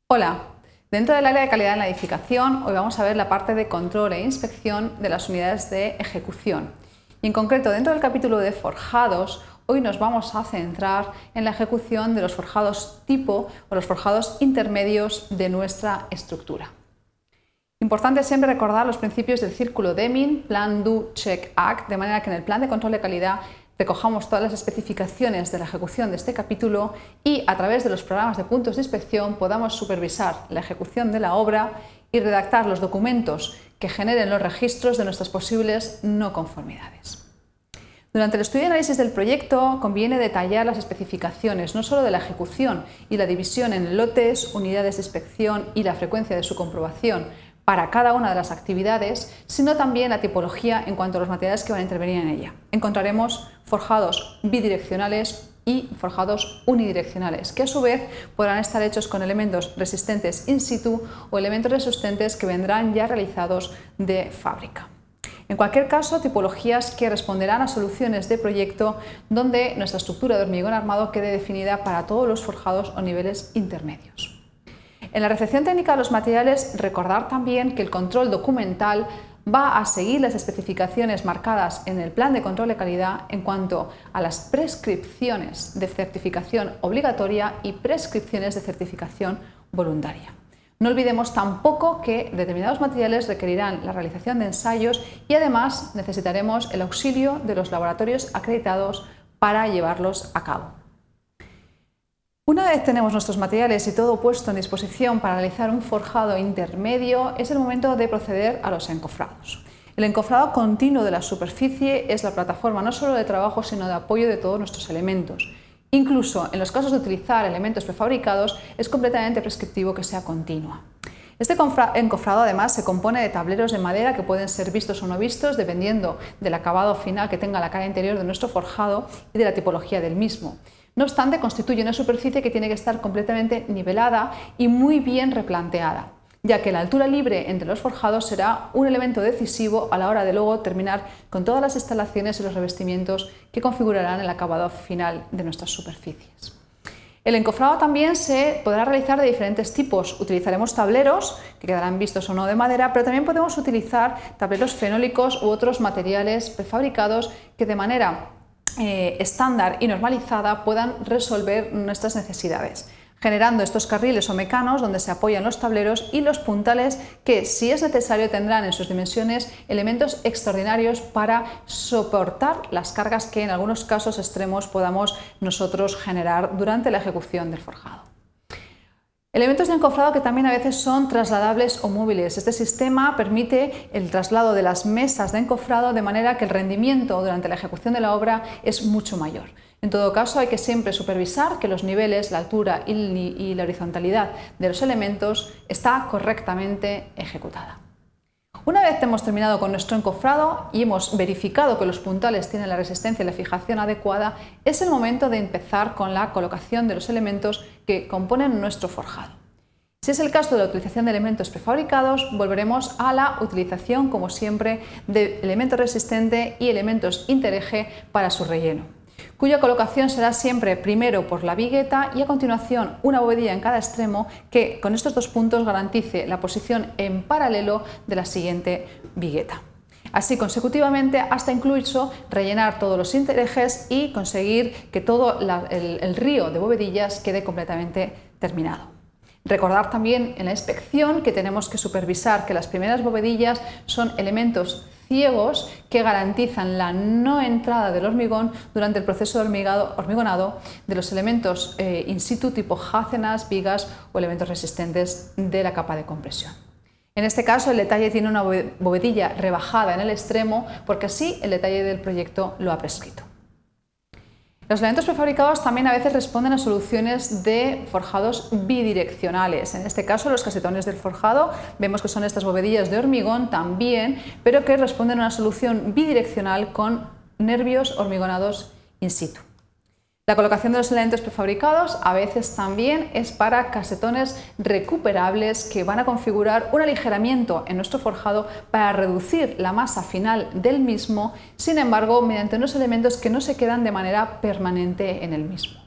Hola, dentro del área de calidad en la edificación, hoy vamos a ver la parte de control e inspección de las unidades de ejecución. Y en concreto, dentro del capítulo de forjados, hoy nos vamos a centrar en la ejecución de los forjados tipo o los forjados intermedios de nuestra estructura. Importante siempre recordar los principios del círculo Deming, Plan, Do, Check, Act, de manera que en el plan de control de calidad recojamos todas las especificaciones de la ejecución de este capítulo y a través de los programas de puntos de inspección podamos supervisar la ejecución de la obra y redactar los documentos que generen los registros de nuestras posibles no conformidades. Durante el estudio y análisis del proyecto conviene detallar las especificaciones no solo de la ejecución y la división en lotes, unidades de inspección y la frecuencia de su comprobación para cada una de las actividades, sino también la tipología en cuanto a los materiales que van a intervenir en ella. Encontraremos forjados bidireccionales y forjados unidireccionales, que a su vez podrán estar hechos con elementos resistentes in situ o elementos resistentes que vendrán ya realizados de fábrica. En cualquier caso, tipologías que responderán a soluciones de proyecto donde nuestra estructura de hormigón armado quede definida para todos los forjados o niveles intermedios. En la recepción técnica de los materiales, recordar también que el control documental va a seguir las especificaciones marcadas en el plan de control de calidad en cuanto a las prescripciones de certificación obligatoria y prescripciones de certificación voluntaria. No olvidemos tampoco que determinados materiales requerirán la realización de ensayos y además necesitaremos el auxilio de los laboratorios acreditados para llevarlos a cabo. Una vez tenemos nuestros materiales y todo puesto en disposición para realizar un forjado intermedio, es el momento de proceder a los encofrados. El encofrado continuo de la superficie es la plataforma no solo de trabajo sino de apoyo de todos nuestros elementos. Incluso en los casos de utilizar elementos prefabricados es completamente prescriptivo que sea continua. Este encofrado además se compone de tableros de madera que pueden ser vistos o no vistos dependiendo del acabado final que tenga la cara interior de nuestro forjado y de la tipología del mismo. No obstante, constituye una superficie que tiene que estar completamente nivelada y muy bien replanteada, ya que la altura libre entre los forjados será un elemento decisivo a la hora de luego terminar con todas las instalaciones y los revestimientos que configurarán el acabado final de nuestras superficies. El encofrado también se podrá realizar de diferentes tipos. Utilizaremos tableros, que quedarán vistos o no de madera, pero también podemos utilizar tableros fenólicos u otros materiales prefabricados que de manera estándar y normalizada puedan resolver nuestras necesidades, generando estos carriles o mecanos donde se apoyan los tableros y los puntales que, si es necesario, tendrán en sus dimensiones elementos extraordinarios para soportar las cargas que en algunos casos extremos podamos nosotros generar durante la ejecución del forjado. Elementos de encofrado que también a veces son trasladables o móviles. Este sistema permite el traslado de las mesas de encofrado de manera que el rendimiento durante la ejecución de la obra es mucho mayor. En todo caso, hay que siempre supervisar que los niveles, la altura y la horizontalidad de los elementos está correctamente ejecutada. Una vez hemos terminado con nuestro encofrado y hemos verificado que los puntales tienen la resistencia y la fijación adecuada, es el momento de empezar con la colocación de los elementos que componen nuestro forjado. Si es el caso de la utilización de elementos prefabricados, volveremos a la utilización, como siempre, de elementos resistentes y elementos intereje para su relleno, cuya colocación será siempre primero por la vigueta y a continuación una bovedilla en cada extremo que con estos dos puntos garantice la posición en paralelo de la siguiente vigueta. Así consecutivamente hasta incluso rellenar todos los interejes y conseguir que todo el río de bovedillas quede completamente terminado. Recordar también en la inspección que tenemos que supervisar que las primeras bovedillas son elementos ciegos que garantizan la no entrada del hormigón durante el proceso de hormigonado de los elementos in situ tipo jácenas, vigas o elementos resistentes de la capa de compresión. En este caso el detalle tiene una bovedilla rebajada en el extremo porque así el detalle del proyecto lo ha prescrito. Los elementos prefabricados también a veces responden a soluciones de forjados bidireccionales. En este caso, los casetones del forjado, vemos que son estas bovedillas de hormigón también, pero que responden a una solución bidireccional con nervios hormigonados in situ. La colocación de los elementos prefabricados a veces también es para casetones recuperables que van a configurar un aligeramiento en nuestro forjado para reducir la masa final del mismo, sin embargo, mediante unos elementos que no se quedan de manera permanente en el mismo.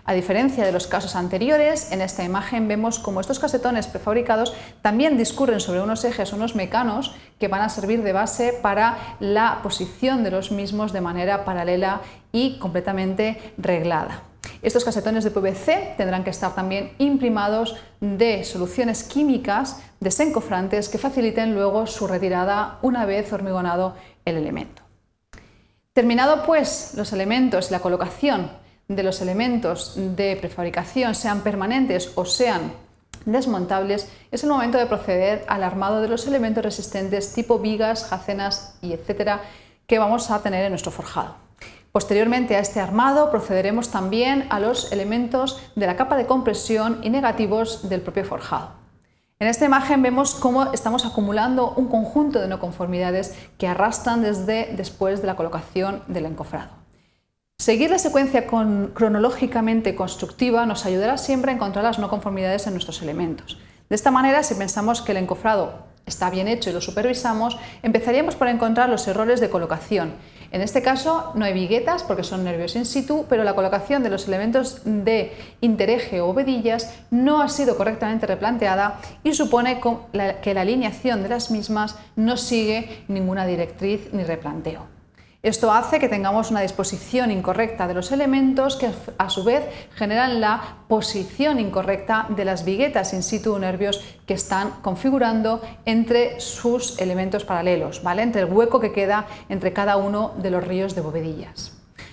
A diferencia de los casos anteriores, en esta imagen vemos cómo estos casetones prefabricados también discurren sobre unos ejes, unos mecanos que van a servir de base para la posición de los mismos de manera paralela y completamente reglada. Estos casetones de PVC tendrán que estar también imprimados de soluciones químicas desencofrantes que faciliten luego su retirada una vez hormigonado el elemento. Terminado pues los elementos y la colocación de los elementos de prefabricación, sean permanentes o sean desmontables, es el momento de proceder al armado de los elementos resistentes tipo vigas, jacenas y etcétera que vamos a tener en nuestro forjado. Posteriormente a este armado procederemos también a los elementos de la capa de compresión y negativos del propio forjado. En esta imagen vemos cómo estamos acumulando un conjunto de no conformidades que arrastran desde después de la colocación del encofrado. Seguir la secuencia cronológicamente constructiva nos ayudará siempre a encontrar las no conformidades en nuestros elementos. De esta manera, si pensamos que el encofrado está bien hecho y lo supervisamos, empezaríamos por encontrar los errores de colocación. En este caso no hay viguetas porque son nervios in situ, pero la colocación de los elementos de intereje o vedillas no ha sido correctamente replanteada y supone que la alineación de las mismas no sigue ninguna directriz ni replanteo. Esto hace que tengamos una disposición incorrecta de los elementos que a su vez generan la posición incorrecta de las viguetas in situ o nervios que están configurando entre sus elementos paralelos, ¿vale? Entre el hueco que queda entre cada uno de los ríos de bovedillas.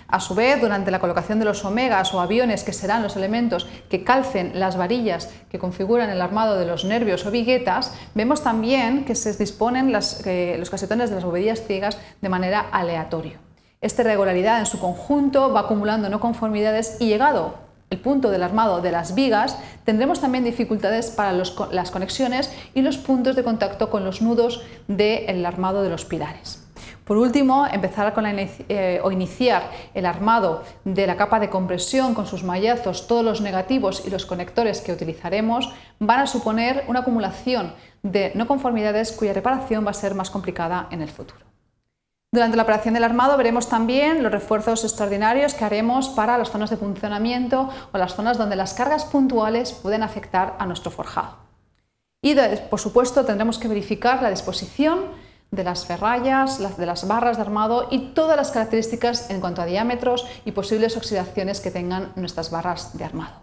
A su vez, durante la colocación de los omegas o aviones, que serán los elementos que calcen las varillas que configuran el armado de los nervios o viguetas, vemos también que se disponen los casetones de las bovedillas ciegas de manera aleatoria. Esta irregularidad en su conjunto va acumulando no conformidades y llegado el punto del armado de las vigas, tendremos también dificultades para las conexiones y los puntos de contacto con los nudos del armado de los pilares. Por último, empezar con iniciar el armado de la capa de compresión con sus mallazos, todos los negativos y los conectores que utilizaremos van a suponer una acumulación de no conformidades cuya reparación va a ser más complicada en el futuro. Durante la operación del armado veremos también los refuerzos extraordinarios que haremos para las zonas de puncionamiento o las zonas donde las cargas puntuales pueden afectar a nuestro forjado. Y por supuesto tendremos que verificar la disposición de las ferrallas, de las barras de armado y todas las características en cuanto a diámetros y posibles oxidaciones que tengan nuestras barras de armado.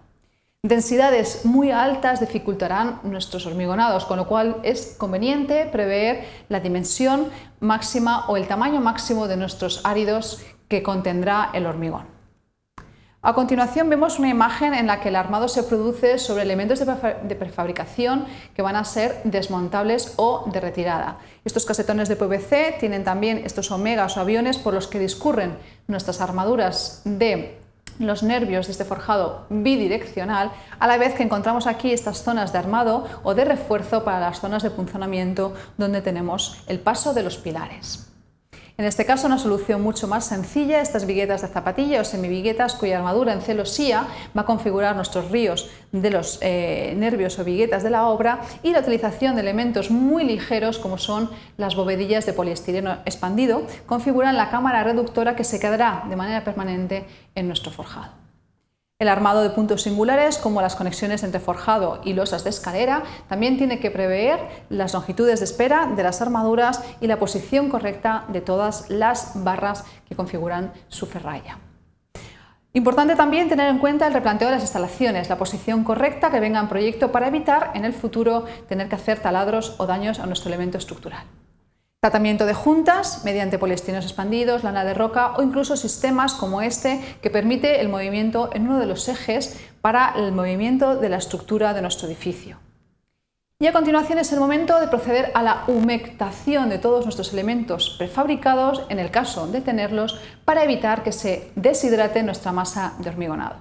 Densidades muy altas dificultarán nuestros hormigonados, con lo cual es conveniente prever la dimensión máxima o el tamaño máximo de nuestros áridos que contendrá el hormigón. A continuación vemos una imagen en la que el armado se produce sobre elementos de prefabricación que van a ser desmontables o de retirada. Estos casetones de PVC tienen también estos omegas o aviones por los que discurren nuestras armaduras de los nervios de este forjado bidireccional, a la vez que encontramos aquí estas zonas de armado o de refuerzo para las zonas de punzonamiento donde tenemos el paso de los pilares. En este caso, una solución mucho más sencilla, estas viguetas de zapatilla o semiviguetas cuya armadura en celosía va a configurar nuestros ríos de los nervios o viguetas de la obra, y la utilización de elementos muy ligeros como son las bovedillas de poliestireno expandido configuran la cámara reductora que se quedará de manera permanente en nuestro forjado. El armado de puntos singulares, como las conexiones entre forjado y losas de escalera, también tiene que prever las longitudes de espera de las armaduras y la posición correcta de todas las barras que configuran su ferralla. Importante también tener en cuenta el replanteo de las instalaciones, la posición correcta que venga en proyecto para evitar en el futuro tener que hacer taladros o daños a nuestro elemento estructural. Tratamiento de juntas mediante poliestirenos expandidos, lana de roca o incluso sistemas como este que permite el movimiento en uno de los ejes para el movimiento de la estructura de nuestro edificio. Y a continuación es el momento de proceder a la humectación de todos nuestros elementos prefabricados, en el caso de tenerlos, para evitar que se deshidrate nuestra masa de hormigonado.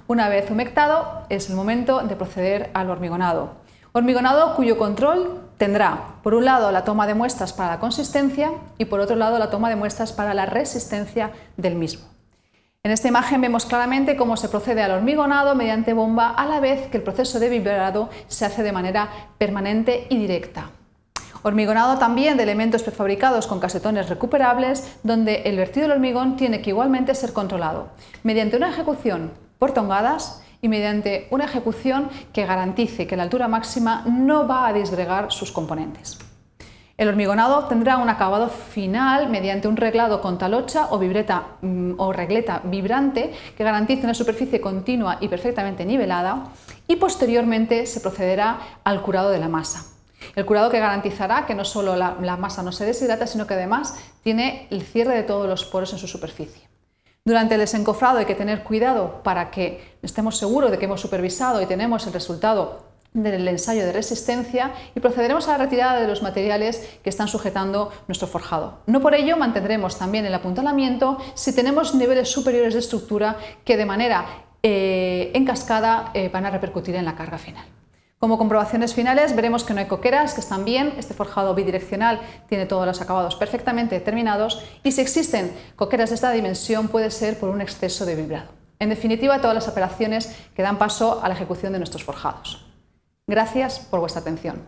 Una vez humectado es el momento de proceder al hormigonado. Hormigonado cuyo control tendrá, por un lado, la toma de muestras para la consistencia y por otro lado la toma de muestras para la resistencia del mismo. En esta imagen vemos claramente cómo se procede al hormigonado mediante bomba, a la vez que el proceso de vibrado se hace de manera permanente y directa. Hormigonado también de elementos prefabricados con casetones recuperables, donde el vertido del hormigón tiene que igualmente ser controlado mediante una ejecución portongadas y mediante una ejecución que garantice que la altura máxima no va a disgregar sus componentes. El hormigonado tendrá un acabado final mediante un reglado con talocha o regleta vibrante que garantice una superficie continua y perfectamente nivelada, y posteriormente se procederá al curado de la masa. El curado que garantizará que no solo la masa no se deshidrata, sino que además tiene el cierre de todos los poros en su superficie. Durante el desencofrado hay que tener cuidado para que estemos seguros de que hemos supervisado y tenemos el resultado del ensayo de resistencia, y procederemos a la retirada de los materiales que están sujetando nuestro forjado. No por ello mantendremos también el apuntalamiento si tenemos niveles superiores de estructura que de manera en cascada van a repercutir en la carga final. Como comprobaciones finales veremos que no hay coqueras, que están bien, este forjado bidireccional tiene todos los acabados perfectamente terminados, y si existen coqueras de esta dimensión puede ser por un exceso de vibrado. En definitiva, todas las operaciones que dan paso a la ejecución de nuestros forjados. Gracias por vuestra atención.